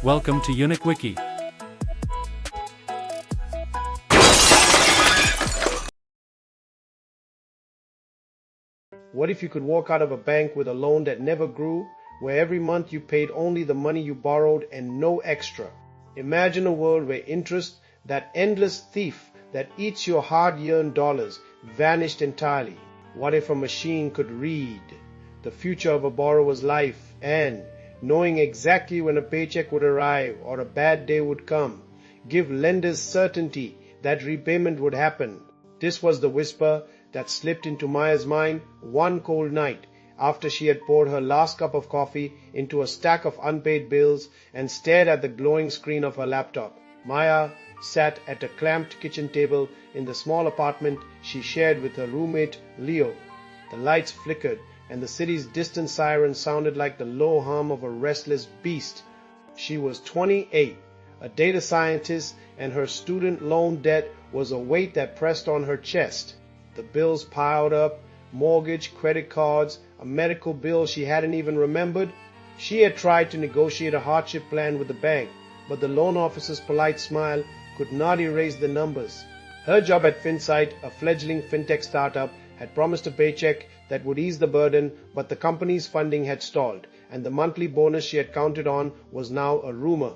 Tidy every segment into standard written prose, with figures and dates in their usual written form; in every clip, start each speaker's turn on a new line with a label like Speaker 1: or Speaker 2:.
Speaker 1: Welcome to UniqueWiki.
Speaker 2: What if you could walk out of a bank with a loan that never grew, where every month you paid only the money you borrowed and no extra? Imagine a world where interest, that endless thief that eats your hard-earned dollars, vanished entirely. What if a machine could read the future of a borrower's life and, knowing exactly when a paycheck would arrive or a bad day would come, give lenders certainty that repayment would happen? This was the whisper that slipped into Maya's mind one cold night after she had poured her last cup of coffee into a stack of unpaid bills and stared at the glowing screen of her laptop. Maya sat at a clamped kitchen table in the small apartment she shared with her roommate Leo. The lights flickered and the city's distant siren sounded like the low hum of a restless beast. She was 28, a data scientist, and her student loan debt was a weight that pressed on her chest. The bills piled up, mortgage, credit cards, a medical bill she hadn't even remembered. She had tried to negotiate a hardship plan with the bank, but the loan officer's polite smile could not erase the numbers. Her job at Finsight, a fledgling fintech startup, had promised a paycheck that would ease the burden, but the company's funding had stalled, and the monthly bonus she had counted on was now a rumor.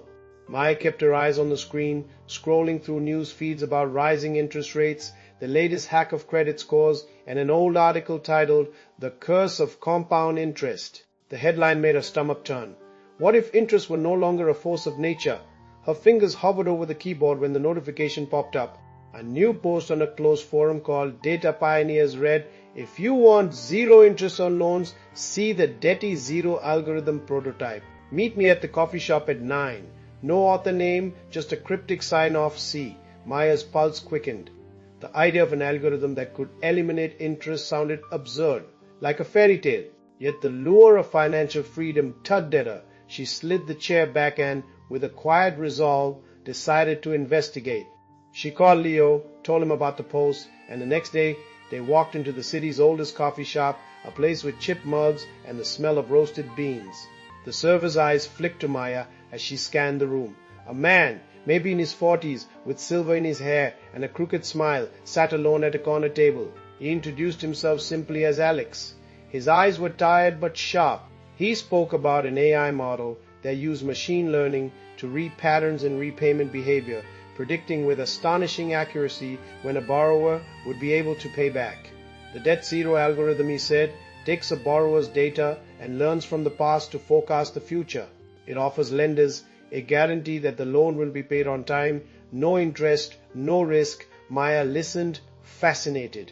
Speaker 2: Maya kept her eyes on the screen, scrolling through news feeds about rising interest rates, the latest hack of credit scores, and an old article titled "The Curse of Compound Interest." The headline made her stomach turn. What if interest were no longer a force of nature? Her fingers hovered over the keyboard when the notification popped up. A new post on a closed forum called Data Pioneers read, "If you want zero interest on loans, see the Detti Zero algorithm prototype. Meet me at the coffee shop at 9. No author name, just a cryptic sign-off C." Maya's pulse quickened. The idea of an algorithm that could eliminate interest sounded absurd, like a fairy tale. Yet the lure of financial freedom tugged at her. She slid the chair back and, with a quiet resolve, decided to investigate. She called Leo, told him about the post, and the next day they walked into the city's oldest coffee shop, a place with chipped mugs and the smell of roasted beans. The server's eyes flicked to Maya as she scanned the room. A man, maybe in his 40s, with silver in his hair and a crooked smile, sat alone at a corner table. He introduced himself simply as Alex. His eyes were tired but sharp. He spoke about an AI model that used machine learning to read patterns in repayment behavior, predicting with astonishing accuracy when a borrower would be able to pay back. The Debt Zero algorithm, he said, takes a borrower's data and learns from the past to forecast the future. It offers lenders a guarantee that the loan will be paid on time, no interest, no risk. Maya listened, fascinated.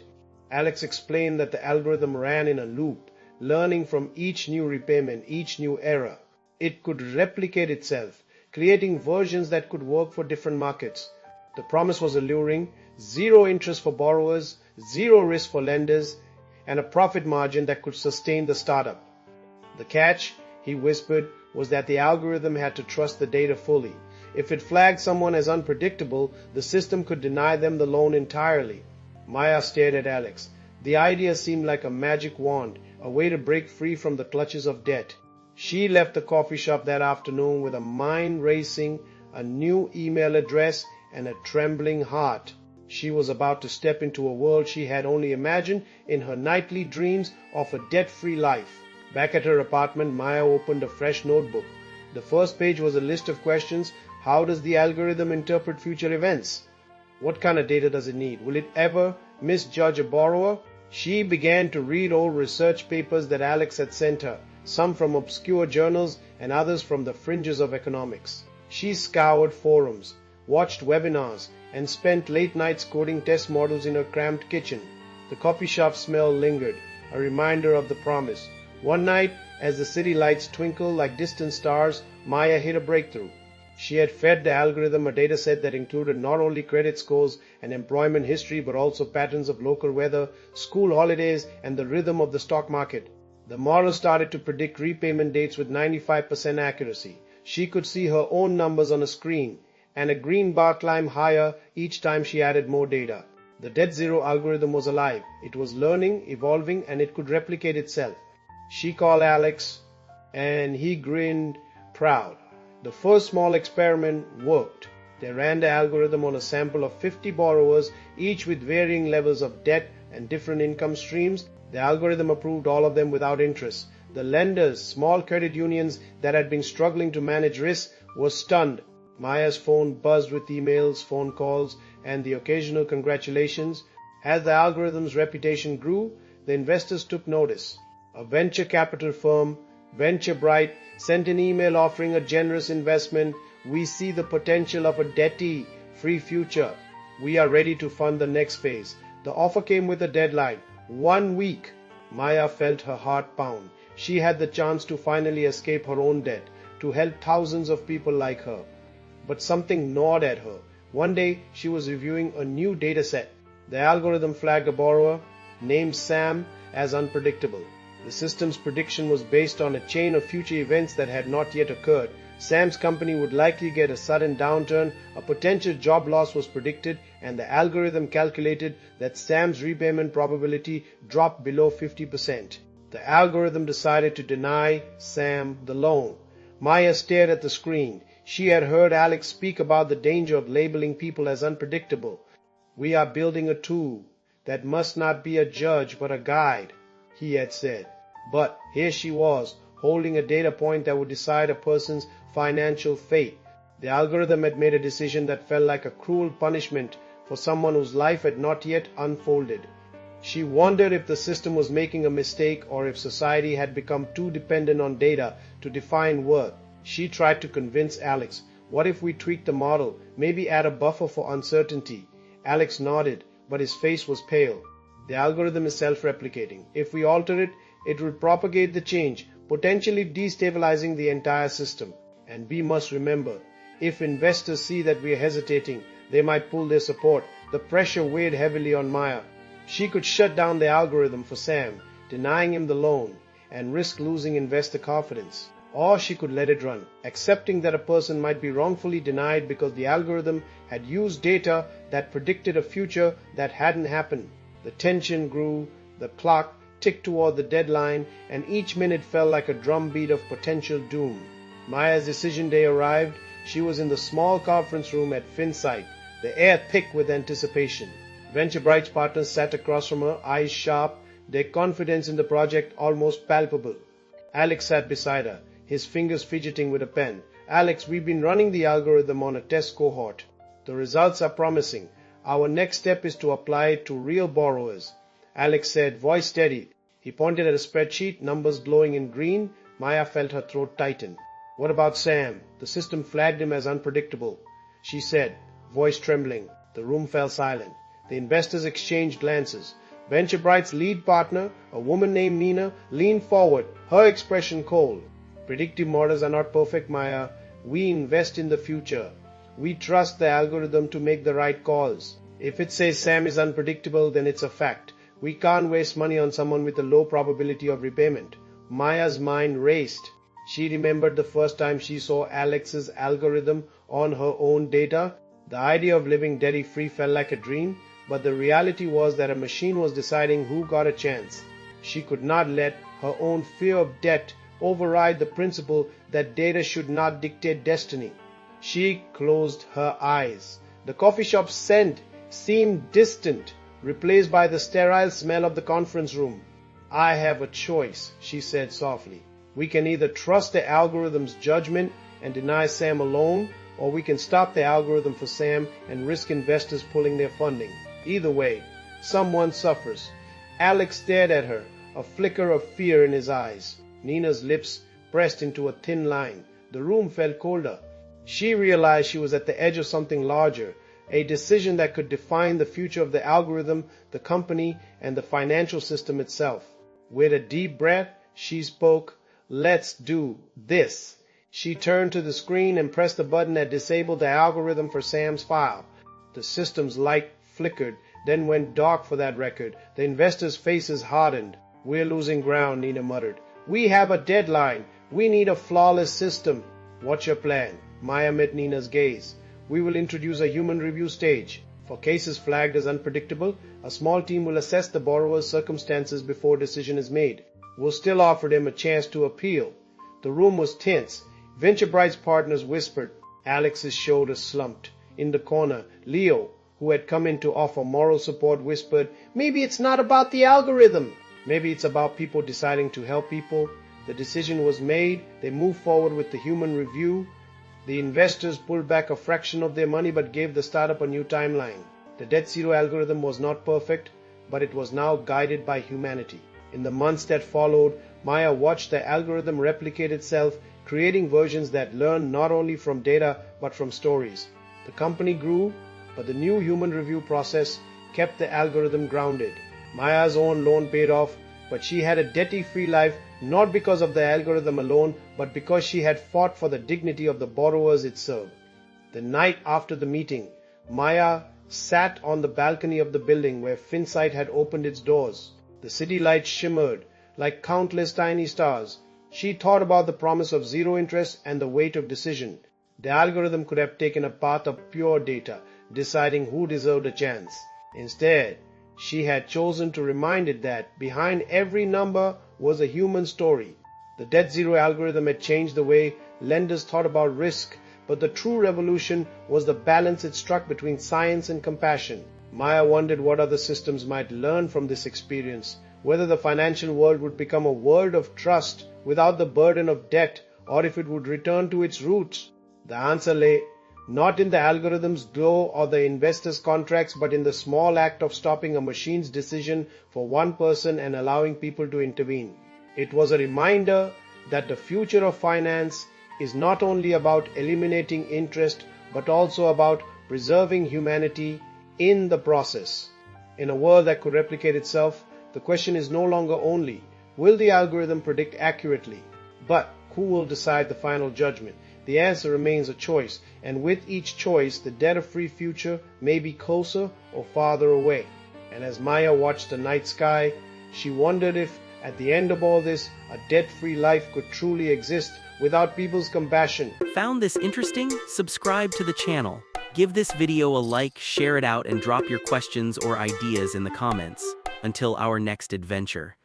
Speaker 2: Alex explained that the algorithm ran in a loop, learning from each new repayment, each new error. It could replicate itself, creating versions that could work for different markets. The promise was alluring: zero interest for borrowers, zero risk for lenders, and a profit margin that could sustain the startup. The catch, he whispered, was that the algorithm had to trust the data fully. If it flagged someone as unpredictable, the system could deny them the loan entirely. Maya stared at Alex. The idea seemed like a magic wand, a way to break free from the clutches of debt. She left the coffee shop that afternoon with a mind racing, a new email address, and a trembling heart. She was about to step into a world she had only imagined in her nightly dreams of a debt-free life. Back at her apartment, Maya opened a fresh notebook. The first page was a list of questions. How does the algorithm interpret future events? What kind of data does it need? Will it ever misjudge a borrower? She began to read old research papers that Alex had sent her, some from obscure journals and others from the fringes of economics. She scoured forums, watched webinars, and spent late nights coding test models in her cramped kitchen. The coffee shop smell lingered, a reminder of the promise. One night, as the city lights twinkled like distant stars, Maya hit a breakthrough. She had fed the algorithm a dataset that included not only credit scores and employment history but also patterns of local weather, school holidays, and the rhythm of the stock market. The model started to predict repayment dates with 95% accuracy. She could see her own numbers on a screen, and a green bar climbed higher each time she added more data. The Debt Zero algorithm was alive. It was learning, evolving, and it could replicate itself. She called Alex, and he grinned proud. The first small experiment worked. They ran the algorithm on a sample of 50 borrowers, each with varying levels of debt and different income streams. The algorithm approved all of them without interest. The lenders, small credit unions that had been struggling to manage risk, were stunned. Maya's phone buzzed with emails, phone calls, and the occasional congratulations. As the algorithm's reputation grew, the investors took notice. A venture capital firm, Venture Bright, sent an email offering a generous investment. We see the potential of a debt-free future. We are ready to fund the next phase. The offer came with a deadline, 1 week. Maya felt her heart pound. She had the chance to finally escape her own debt, to help thousands of people like her. But something gnawed at her. One day, she was reviewing a new data set. The algorithm flagged a borrower, named Sam, as unpredictable. The system's prediction was based on a chain of future events that had not yet occurred. Sam's company would likely get a sudden downturn, a potential job loss was predicted, and the algorithm calculated that Sam's repayment probability dropped below 50%. The algorithm decided to deny Sam the loan. Maya stared at the screen. She had heard Alex speak about the danger of labeling people as unpredictable. We are building a tool that must not be a judge but a guide, he had said. But here she was, holding a data point that would decide a person's financial fate. The algorithm had made a decision that felt like a cruel punishment for someone whose life had not yet unfolded. She wondered if the system was making a mistake or if society had become too dependent on data to define worth. She tried to convince Alex. What if we tweak the model, maybe add a buffer for uncertainty? Alex nodded, but his face was pale. The algorithm is self-replicating. If we alter it, it will propagate the change, potentially destabilizing the entire system. And we must remember, if investors see that we are hesitating, they might pull their support. The pressure weighed heavily on Maya. She could shut down the algorithm for Sam, denying him the loan, and risk losing investor confidence. Or she could let it run, accepting that a person might be wrongfully denied because the algorithm had used data that predicted a future that hadn't happened. The tension grew, the clock ticked toward the deadline, and each minute felt like a drumbeat of potential doom. Maya's decision day arrived. She was in the small conference room at Fintech, the air thick with anticipation. Venture Bright's partners sat across from her, eyes sharp, their confidence in the project almost palpable. Alex sat beside her, his fingers fidgeting with a pen. Alex, we've been running the algorithm on a test cohort. The results are promising. Our next step is to apply it to real borrowers. Alex said, voice steady. He pointed at a spreadsheet, numbers glowing in green. Maya felt her throat tighten. What about Sam? The system flagged him as unpredictable. She said, voice trembling. The room fell silent. The investors exchanged glances. Venture Bright's lead partner, a woman named Nina, leaned forward, her expression cold. Predictive models are not perfect, Maya. We invest in the future. We trust the algorithm to make the right calls. If it says Sam is unpredictable, then it's a fact. We can't waste money on someone with a low probability of repayment. Maya's mind raced. She remembered the first time she saw Alex's algorithm on her own data. The idea of living debt-free felt like a dream, but the reality was that a machine was deciding who got a chance. She could not let her own fear of debt override the principle that data should not dictate destiny. She closed her eyes. The coffee shop's scent seemed distant, replaced by the sterile smell of the conference room. I have a choice, she said softly. We can either trust the algorithm's judgment and deny Sam a loan, or we can stop the algorithm for Sam and risk investors pulling their funding. Either way, someone suffers. Alex stared at her, a flicker of fear in his eyes. Nina's lips pressed into a thin line. The room felt colder. She realized she was at the edge of something larger, a decision that could define the future of the algorithm, the company, and the financial system itself. With a deep breath, she spoke, "Let's do this." She turned to the screen and pressed the button that disabled the algorithm for Sam's file. The system's light flickered, then went dark for that record. The investors' faces hardened. "We're losing ground," Nina muttered. "We have a deadline. We need a flawless system." "What's your plan?" Maya met Nina's gaze. "We will introduce a human review stage. For cases flagged as unpredictable, a small team will assess the borrower's circumstances before a decision is made. We'll still offer them a chance to appeal." The room was tense. Venture Bright's partners whispered. Alex's shoulders slumped. In the corner, Leo, who had come in to offer moral support, whispered, "Maybe it's not about the algorithm. Maybe it's about people deciding to help people." The decision was made. They moved forward with the human review. The investors pulled back a fraction of their money but gave the startup a new timeline. The Debt Zero algorithm was not perfect, but it was now guided by humanity. In the months that followed, Maya watched the algorithm replicate itself, creating versions that learned not only from data but from stories. The company grew, but the new human review process kept the algorithm grounded. Maya's own loan paid off, but she had a debt-free life not because of the algorithm alone, but because she had fought for the dignity of the borrowers it served. The night after the meeting, Maya sat on the balcony of the building where Finsight had opened its doors. The city lights shimmered like countless tiny stars. She thought about the promise of zero interest and the weight of decision. The algorithm could have taken a path of pure data, deciding who deserved a chance. Instead, she had chosen to remind it that behind every number was a human story. The Debt Zero algorithm had changed the way lenders thought about risk, but the true revolution was the balance it struck between science and compassion. Maya wondered what other systems might learn from this experience, whether the financial world would become a world of trust without the burden of debt, or if it would return to its roots. The answer lay not in the algorithm's glow or the investors' contracts, but in the small act of stopping a machine's decision for one person and allowing people to intervene. It was a reminder that the future of finance is not only about eliminating interest, but also about preserving humanity in the process. In a world that could replicate itself, the question is no longer only, will the algorithm predict accurately, but who will decide the final judgment? The answer remains a choice, and with each choice, the debt-free future may be closer or farther away. And as Maya watched the night sky, she wondered if, at the end of all this, a debt-free life could truly exist without people's compassion.
Speaker 1: Found this interesting? Subscribe to the channel. Give this video a like, share it out, and drop your questions or ideas in the comments. Until our next adventure.